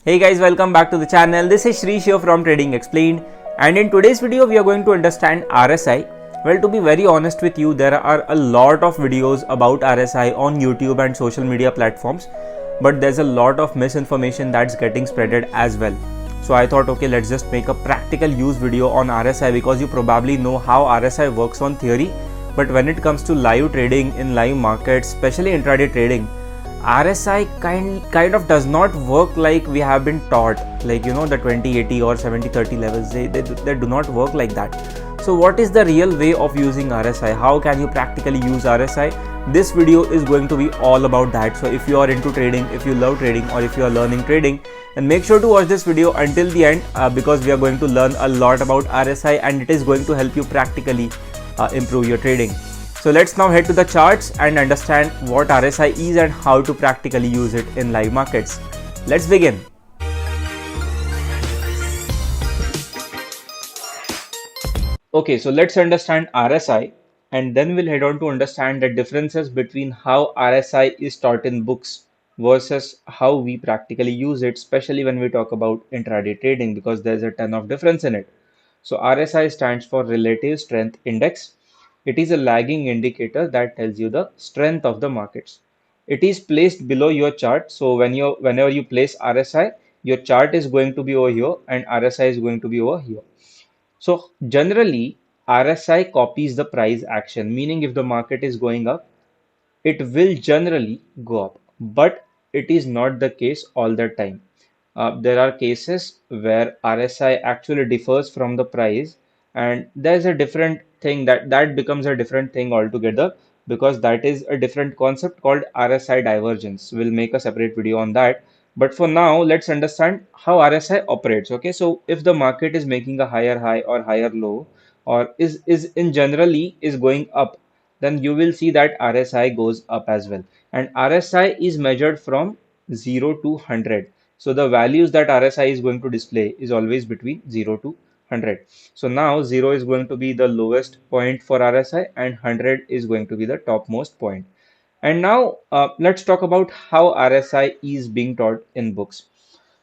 Hey guys, welcome back to the channel. This is Shri Shiv from Trading Explained, and in today's video we are going to understand RSI. Well, to be very honest with you, there are a lot of videos about RSI on YouTube and social media platforms, but there's a lot of misinformation that's getting spreaded as well. So I thought, okay, let's just make a practical use video on RSI because you probably know how RSI works on theory, but when it comes to live trading in live markets, especially intraday trading, RSI kind of does not work like we have been taught, like the 20/80 or 70/30 levels. They do not work like that. So what is the real way of using RSI? How can you practically use RSI? This video is going to be all about that. So if you are into trading, if you love trading, or if you are learning trading, then make sure to watch this video until the end because we are going to learn a lot about RSI and it is going to help you practically improve your trading. So let's now head to the charts and understand what RSI is and how to practically use it in live markets. Let's begin. Okay, so let's understand RSI and then we'll head on to understand the differences between how RSI is taught in books versus how we practically use it, especially when we talk about intraday trading because there's a ton of difference in it. So RSI stands for Relative Strength Index. It is a lagging indicator that tells you the strength of the markets. It is placed below your chart. So whenever you place RSI, your chart is going to be over here and RSI is going to be over here. So generally, RSI copies the price action, meaning if the market is going up, it will generally go up, but it is not the case all the time. There are cases where RSI actually differs from the price, and there's a different thing that becomes a different thing altogether because that is a different concept called RSI divergence. We'll make a separate video on that. But for now, let's understand how RSI operates. Okay, so if the market is making a higher high or higher low, or is in generally is going up, then you will see that RSI goes up as well. And RSI is measured from 0 to 100. So the values that RSI is going to display is always between 0 to 100. So now 0 is going to be the lowest point for RSI and 100 is going to be the topmost point. And now let's talk about how RSI is being taught in books.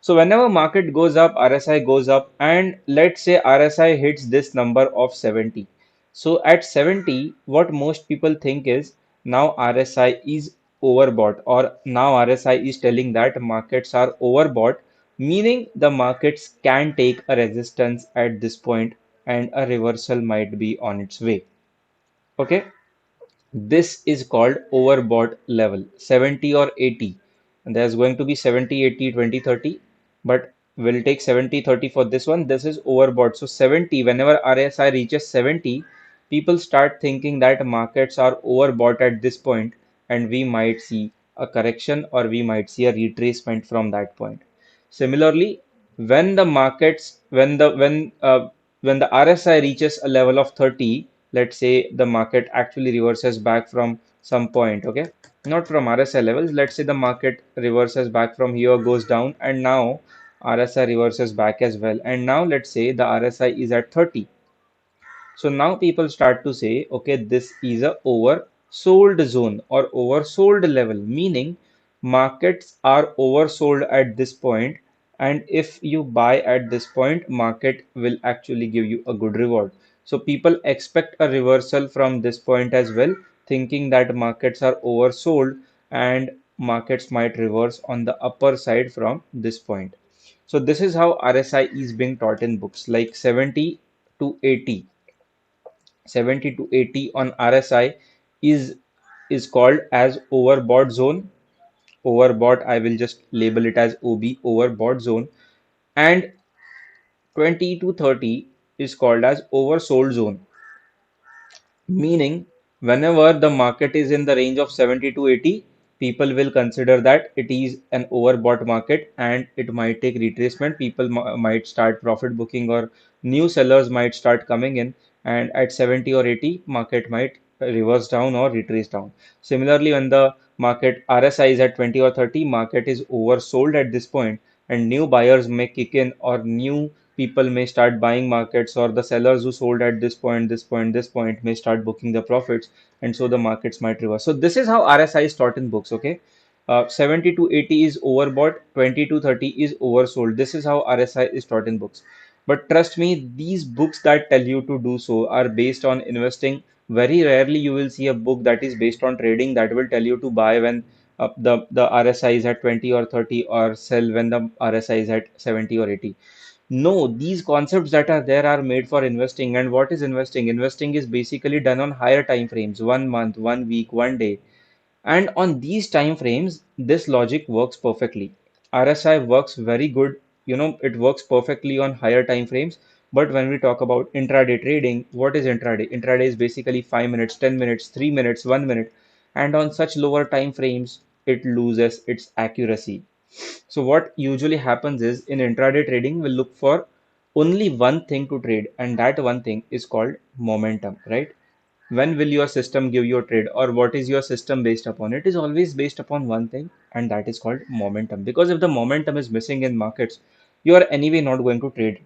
So whenever market goes up, RSI goes up, and let's say RSI hits this number of 70. So at 70, what most people think is now RSI is overbought, or now RSI is telling that markets are overbought, meaning the markets can take a resistance at this point and a reversal might be on its way. Okay. This is called overbought level, 70 or 80. And there's going to be 70, 80, 20, 30, but we'll take 70, 30 for this one. This is overbought. So 70, whenever RSI reaches 70, people start thinking that markets are overbought at this point, and we might see a correction or we might see a retracement from that point. Similarly, when the markets, when the RSI reaches a level of 30, let's say the market actually reverses back from some point, okay, not from RSI levels. Let's say the market reverses back from here, goes down, and now RSI reverses back as well. And now let's say the RSI is at 30. So now people start to say, okay, this is a oversold zone or oversold level, meaning markets are oversold at this point, and if you buy at this point, market will actually give you a good reward. So people expect a reversal from this point as well, thinking that markets are oversold and markets might reverse on the upper side from this point. So this is how RSI is being taught in books like 70 to 80. 70 to 80 on RSI is called as overbought zone. Overbought, I will just label it as OB, overbought zone. And 20 to 30 is called as oversold zone, meaning whenever the market is in the range of 70 to 80, people will consider that it is an overbought market and it might take retracement. People might start profit booking or new sellers might start coming in, and at 70 or 80 market might reverse down or retrace down. Similarly, when the market RSI is at 20 or 30, market is oversold at this point and new buyers may kick in, or new people may start buying markets, or the sellers who sold at this point, this point, this point may start booking the profits, and so the markets might reverse. So this is how RSI is taught in books. Okay. 70 to 80 is overbought, 20 to 30 is oversold. This is how RSI is taught in books. But trust me, these books that tell you to do so are based on investing. Very rarely you will see a book that is based on trading that will tell you to buy when the RSI is at 20 or 30, or sell when the RSI is at 70 or 80. No, these concepts that are there are made for investing. And what is investing? Investing is basically done on higher time frames, 1 month, 1 week, 1 day. And on these time frames, this logic works perfectly. RSI works very good. It works perfectly on higher time frames. But when we talk about intraday trading, what is intraday? Intraday is basically 5 minutes, 10 minutes, 3 minutes, 1 minute. And on such lower time frames, it loses its accuracy. So what usually happens is, in intraday trading, we'll look for only one thing to trade, and that one thing is called momentum, right? When will your system give you a trade, or what is your system based upon? It is always based upon one thing, and that is called momentum. Because if the momentum is missing in markets, you are anyway not going to trade.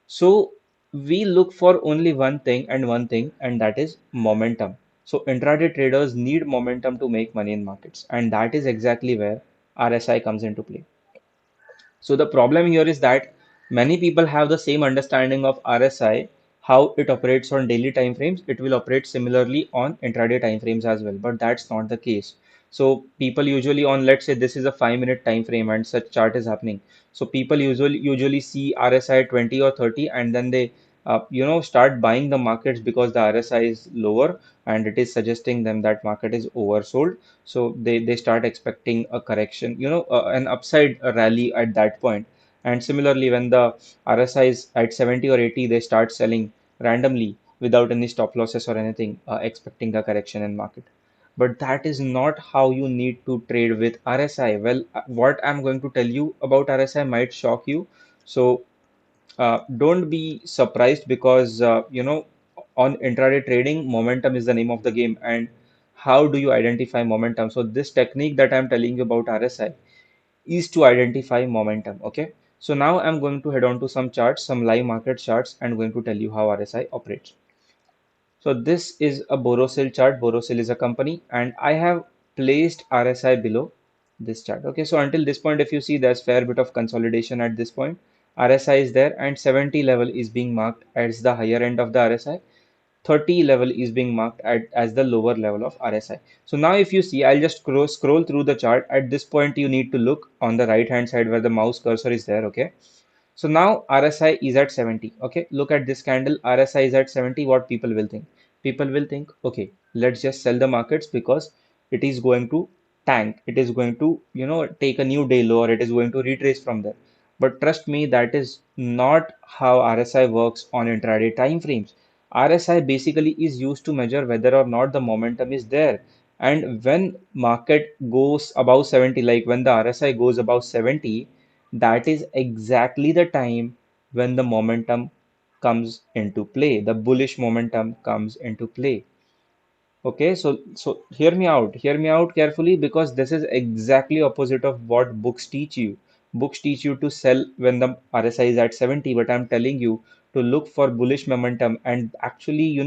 So we look for only one thing, and that is momentum. So intraday traders need momentum to make money in markets, and that is exactly where RSI comes into play. So the problem here is that many people have the same understanding of RSI, how it operates on daily time frames. It will operate similarly on intraday time frames as well, but that's not the case. So people usually on, let's say this is a 5 minute time frame and such chart is happening. So people usually see RSI at 20 or 30, and then they start buying the markets because the RSI is lower and it is suggesting them that market is oversold. So they start expecting a correction, an upside rally at that point. And similarly, when the RSI is at 70 or 80, they start selling randomly without any stop losses or anything, expecting a correction in market. But that is not how you need to trade with RSI. Well, what I'm going to tell you about RSI might shock you. So don't be surprised, because on intraday trading, momentum is the name of the game. And how do you identify momentum? So this technique that I'm telling you about RSI is to identify momentum. Okay, so now I'm going to head on to some charts, some live market charts, and going to tell you how RSI operates. So this is a Borosil chart. Borosil is a company, and I have placed RSI below this chart. Okay, so until this point, if you see, there's fair bit of consolidation at this point. RSI is there, and 70 level is being marked as the higher end of the RSI. 30 level is being marked as the lower level of RSI. So now if you see, I'll just scroll through the chart. At this point, you need to look on the right hand side where the mouse cursor is there. Okay, so now RSI is at 70. Okay, look at this candle. RSI is at 70. What people will think? People will think, okay, let's just sell the markets because it is going to tank. It is going to, take a new day low, or it is going to retrace from there. But trust me, that is not how RSI works on intraday time frames. RSI basically is used to measure whether or not the momentum is there. And when market goes above 70, like when the RSI goes above 70, that is exactly the time when the momentum comes into play. The bullish momentum comes into play. Okay, so hear me out carefully, because this is exactly opposite of what books teach you. Books teach you to sell when the RSI is at 70, but I'm telling you to look for bullish momentum and actually,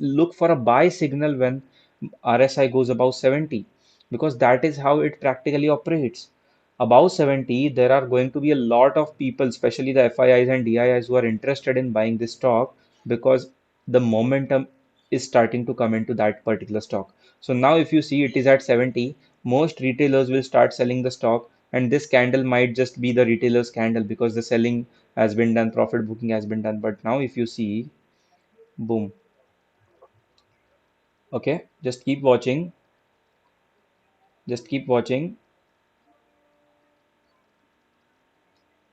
look for a buy signal when RSI goes above 70, because that is how it practically operates. Above 70, there are going to be a lot of people, especially the FIIs and DIIs, who are interested in buying this stock because the momentum is starting to come into that particular stock. So now if you see, it is at 70, most retailers will start selling the stock, and this candle might just be the retailer's candle because the selling has been done, profit booking has been done. But now if you see, boom. Okay, just keep watching.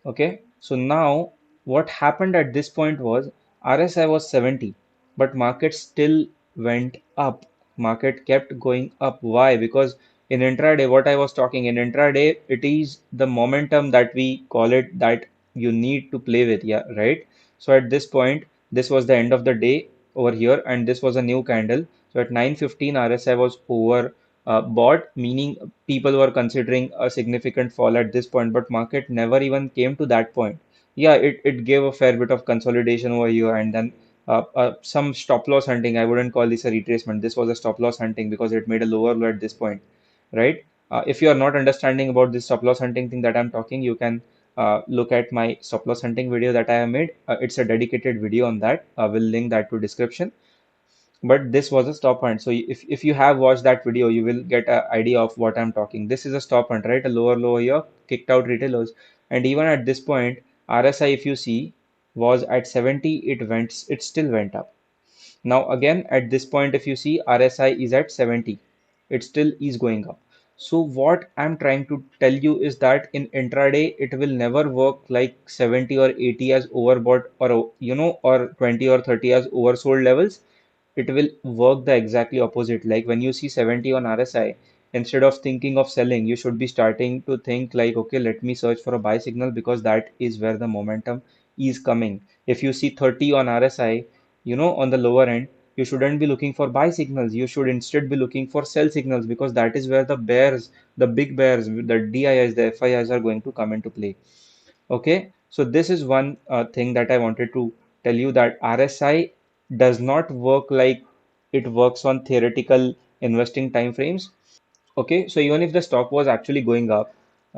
Okay, so now what happened at this point was, RSI was 70, but market still went up. Market kept going up. Why? Because in intraday, what I was talking, in intraday, it is the momentum that we call it, that you need to play with. Yeah, right. So at this point, this was the end of the day over here, and this was a new candle. So at 9:15, RSI was over bought, meaning people were considering a significant fall at this point, but market never even came to that point. Yeah, it gave a fair bit of consolidation over here, and then some stop loss hunting. I wouldn't call this a retracement. This was a stop loss hunting because it made a lower low at this point, right? If you are not understanding about this stop loss hunting thing that I'm talking, you can look at my stop loss hunting video that I have made. It's a dedicated video on that. I will link that to description. But this was a stop hunt. So if you have watched that video, you will get an idea of what I'm talking. This is a stop hunt, right? A lower low here, kicked out retailers. And even at this point, RSI, if you see, was at 70, it still went up. Now again, at this point, if you see RSI is at 70, it still is going up. So what I'm trying to tell you is that in intraday, it will never work like 70 or 80 as overbought, or or 20 or 30 as oversold levels. It will work the exactly opposite. Like when you see 70 on RSI, instead of thinking of selling, you should be starting to think like, okay, let me search for a buy signal because that is where the momentum is coming. If you see 30 on RSI, on the lower end, you shouldn't be looking for buy signals. You should instead be looking for sell signals because that is where the bears, the big bears, the DIIs, the FIIs are going to come into play. Okay, so this is one thing that I wanted to tell you, that RSI does not work like it works on theoretical investing time frames. Okay, so even if the stock was actually going up,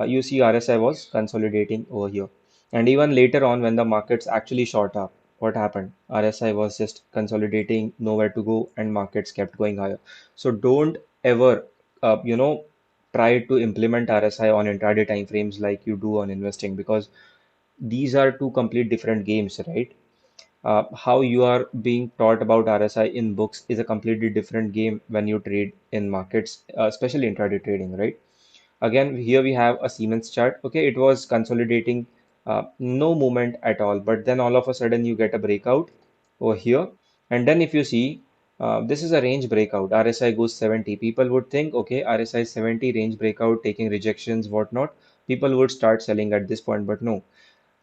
you see RSI was consolidating over here. And even later on, when the markets actually shot up, what happened? RSI was just consolidating, nowhere to go, and markets kept going higher. So don't ever, try to implement RSI on intraday time frames like you do on investing, because these are two complete different games, right? How you are being taught about RSI in books is a completely different game when you trade in markets, especially intraday trading, right? Again, here we have a Siemens chart. Okay, it was consolidating, no movement at all, but then all of a sudden you get a breakout over here. And then if you see, this is a range breakout. RSI goes 70. People would think, okay, RSI 70, range breakout, taking rejections, whatnot. People would start selling at this point, but no,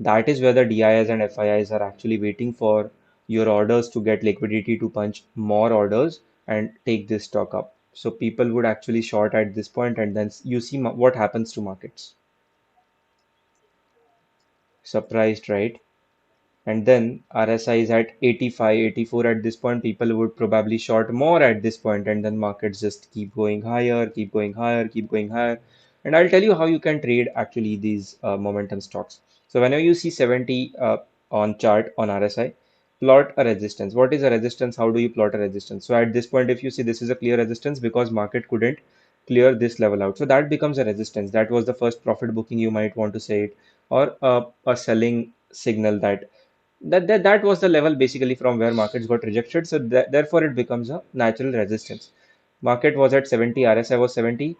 that is where the DIs and FIIs are actually waiting for your orders to get liquidity to punch more orders and take this stock up. So people would actually short at this point, and then you see what happens to markets. Surprised, right? And then RSI is at 85, 84 at this point. People would probably short more at this point, and then markets just keep going higher, keep going higher, keep going higher. And I'll tell you how you can trade actually these momentum stocks. So whenever you see 70 on chart on RSI, plot a resistance. What is a resistance? How do you plot a resistance? So at this point, if you see, this is a clear resistance because market couldn't clear this level out. So that becomes a resistance. That was the first profit booking, you might want to say it, or a selling signal, that was the level basically from where markets got rejected. So therefore, it becomes a natural resistance. Market was at 70, RSI was 70,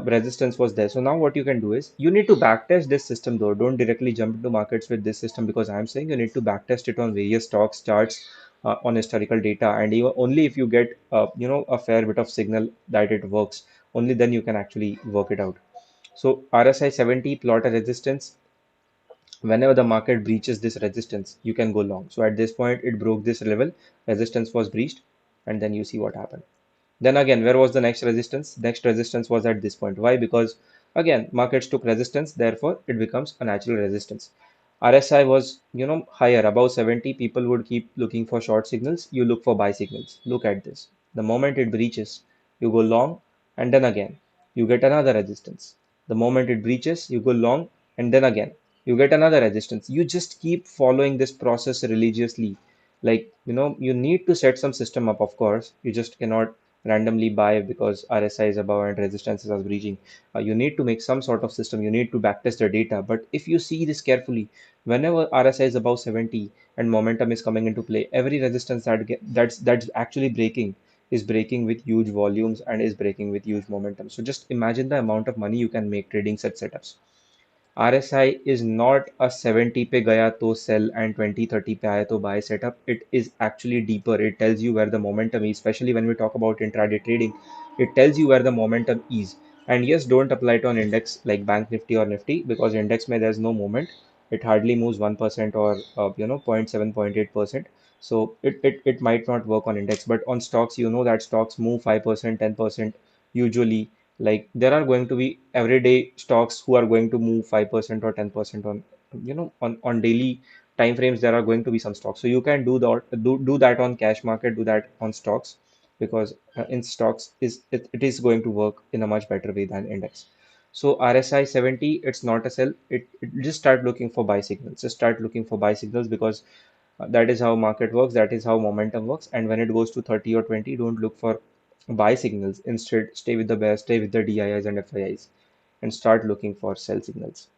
resistance was there. So now what you can do is you need to backtest this system though. Don't directly jump into markets with this system, because I'm saying you need to backtest it on various stocks, charts, on historical data, and even only if you get a fair bit of signal that it works, only then you can actually work it out. So RSI 70, plot a resistance. Whenever the market breaches this resistance, you can go long. So at this point, it broke this level, resistance was breached, and then you see what happened. Then again, where was the next resistance? Next resistance was at this point. Why? Because again, markets took resistance, therefore it becomes a natural resistance. RSI was, higher, above 70. People would keep looking for short signals. You look for buy signals. Look at this. The moment it breaches, you go long, and then again, you get another resistance. The moment it breaches, you go long, and then again, you get another resistance. You just keep following this process religiously. Like, you need to set some system up, of course. You just cannot randomly buy because RSI is above and resistances are breaching. You need to make some sort of system. You need to backtest the data. But if you see this carefully, whenever RSI is above 70 and momentum is coming into play, every resistance that's actually breaking is breaking with huge volumes and is breaking with huge momentum. So just imagine the amount of money you can make trading such setups. RSI is not a 70 पे गया तो sell and 20-30 पे आया तो buy setup. It is actually deeper. It tells you where the momentum is, especially when we talk about intraday trading. It tells you where the momentum is. And yes, don't apply it on index like Bank Nifty or Nifty, because index में there's no movement. It hardly moves 1% or 0.7, 0.8%. So it might not work on index, but on stocks, you know that stocks move 5%, 10% usually. Like there are going to be everyday stocks who are going to move 5% or 10% on, on daily time frames. There are going to be some stocks, so you can do that on cash market, do that on stocks. because in stocks it is going to work in a much better way than index. So RSI 70, it's not a sell. It just start looking for buy signals. Just start looking for buy signals because that is how market works. That is how momentum works. And when it goes to 30 or 20, don't look for buy signals. Instead, stay with the bear, stay with the DIIs and FIIs, and start looking for sell signals.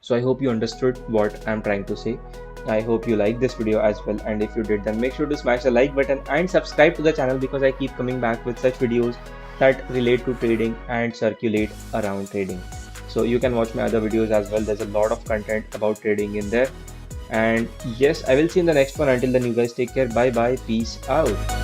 So I hope you understood what I'm trying to say. I hope you liked this video as well, and if you did, then make sure to smash the like button and subscribe to the channel because I keep coming back with such videos that relate to trading and circulate around trading. So you can watch my other videos as well. There's a lot of content about trading in there. And yes, I will see you in the next one. Until then, you guys take care. Bye bye. Peace out.